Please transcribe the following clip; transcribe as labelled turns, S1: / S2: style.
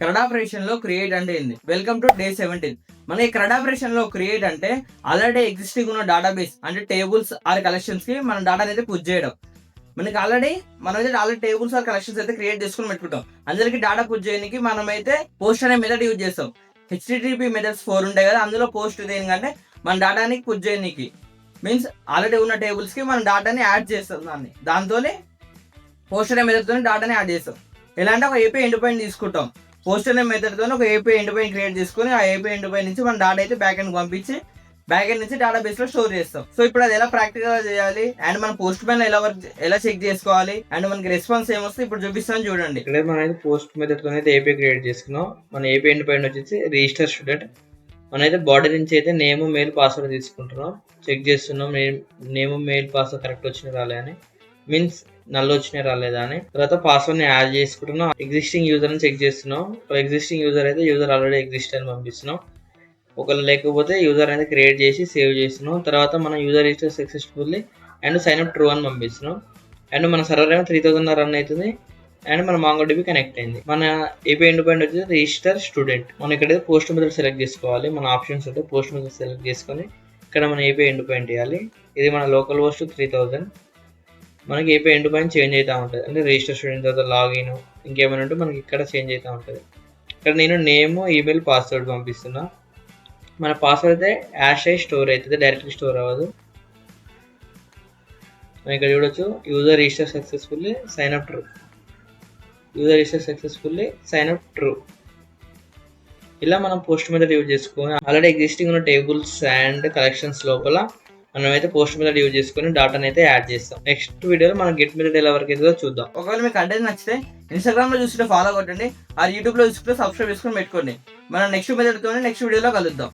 S1: CRUD operation లో create అంటే ఏంది? Welcome to day 17. మన ఈ క్రడ్ ఆపరేషన్ లో క్రియేట్ అంటే ఆల్రెడీ ఎగ్జిస్టింగ్ ఉన్న డేటాబేస్ అంటే టేబుల్స్ ఆర్ కలెక్షన్స్ కి మన డేటా అయితే పుష్ చేయడం. మనకి ఆల్రెడీ టేబుల్స్ ఆర్ కలెక్షన్స్ అయితే క్రియేట్ చేసుకుని పెట్టుకుంటాం. అందరికి డేటా పుష్ చేయడానికి మనమైతే పోస్ట్ అనే మెథడ్ యూజ్ చేస్తాం. హెచ్టిటిపి మెథడ్స్ 4 ఉంటాయి కదా, అందులో పోస్ట్ దేనికంటే మన డేటాని పుష్ చేయడానికి మీన్స్ ఆల్రెడీ ఉన్న టేబుల్స్ కి మన డేటాని యాడ్ చేస్తాం. దాంతోనే పోస్ట్ అనే మెథడ్ తోనే డేటాని యాడ్ చేస్తాం. ఎలా అంటే ఒక ఏపీ ఎండ్ పాయింట్ తీసుకుంటాం. పోస్ట్ అనే మెథడ్ తో ఒక ఏపీ ఎండ్ పాయింట్ క్రియేట్ చేసుకుని ఆ ఏపీ ఎండ్ పాయింట్ నుంచి మన డేటా అయితే బ్యాక్ ఎండ్ పంపించి బ్యాక్ ఎండ్ నుంచి డేటాబేస్ లో స్టోర్ చేస్తాం. సో ఇప్పుడు అది ఎలా ప్రాక్టికల్ గా చేయాలి అండ్ మన పోస్ట్ మ్యాన్ ఎలా చెక్ చేసుకోవాలి అండ్ మనకి రెస్పాన్స్ ఏమొస్తే ఇప్పుడు చూపిస్తాను చూడండి.
S2: ఇక్కడ మనం అయితే పోస్ట్ మెథడ్ తో అయితే ఏపీ క్రియేట్ చేసుకున్నాం. మన ఏపీ ఎండ్ పాయింట్ వచ్చేసి రిజిస్టర్ స్టూడెంట్. మనం అయితే బాడీ నుంచి అయితే నేమ్ మెయిల్ పాస్వర్డ్ తీసుకుంటున్నాం. చెక్ చేస్తున్నాం నేమ్ మెయిల్ పాస్వర్డ్ కరెక్ట్ వచ్చినా రాలే అని, మీన్స్ నల్ వచ్చినా రాలేదా అని. తర్వాత పాస్వర్డ్ ని యాడ్ చేసుకుంటున్నాం. ఎగ్జిస్టింగ్ యూజర్ ని చెక్ చేస్తున్నాం. ఎగ్జిస్టింగ్ యూజర్ అయితే యూజర్ ఆల్రెడీ ఎగ్జిస్ట్ అని పంపిస్తున్నాం. ఒకవేళ లేకపోతే యూజర్ అనేది క్రియేట్ చేసి సేవ్ చేస్తున్నాం. తర్వాత మనం user register successfully and sign up true అని పంపిస్తున్నాం. అండ్ మన సర్వర్ ఏమో 3000 రన్ అవుతుంది అండ్ మన MongoDB కనెక్ట్ అయింది. మన ఏపీ ఎండ్ పాయింట్ వచ్చేసి రిజిస్టర్ స్టూడెంట్. మనం ఇక్కడ పోస్ట్ మెథడ్ సెలెక్ట్ చేసుకోవాలి. మన ఆప్షన్స్ ఉంటే పోస్ట్ మెథడ్ సెలెక్ట్ చేసుకొని ఇక్కడ మన ఏపీ ఎండ్ పాయింట్ ఇవ్వాలి. ఇది మన లోకల్ హోస్ట్ 3000. మనకి ఏపీ ఎండ్ పాయింట్ చేంజ్ అవుతూ ఉంటుంది. అంటే రిజిస్టర్ స్టూడెంట్ తర్వాత లాగిన్ ఇంకేమైనా ఉంటే మనకి ఇక్కడ చేంజ్ అవుతూ ఉంటుంది. ఇక్కడ నేను నేమ్ ఈమెయిల్ పాస్వర్డ్ పంపిస్తున్నా. మన పాస్వర్డ్ అయితే యాష్ అయి స్టోర్ అవుతుంది, డైరెక్ట్లీ స్టోర్ అవ్వదు. మనం ఇక్కడ చూడొచ్చు user register successfully sign up true. User register successfully sign up true. ఇలా మనం పోస్ట్ మెథడ్ యూజ్ చేసుకొని ఆల్రెడీ ఎగ్జిస్టింగ్ ఉన్న టేబుల్స్ అండ్ కలెక్షన్స్ లోపల మనమైతే పోస్ట్ మెథడ్ యూజ్ చేసుకొని డాటాని అయితే యాడ్ చేస్తాం. నెక్స్ట్ వీడియోలో మనం గెట్ మెథడ్ ఎలా వరకు అయితే చూద్దాం.
S1: ఒకవేళ మీకు కంటెంట్ నచ్చితే ఇన్స్టాగ్రామ్ లో చూస్తుంటే ఫాలో కొట్టండి, ఆ యూట్యూబ్ లో చూస్తుంటే సబ్స్క్రైబ్ చేసుకొని పెట్టుకోండి. మనం నెక్స్ట్ మెథడ్ తోనే నెక్స్ట్ వీడియోలో కలుద్దాం.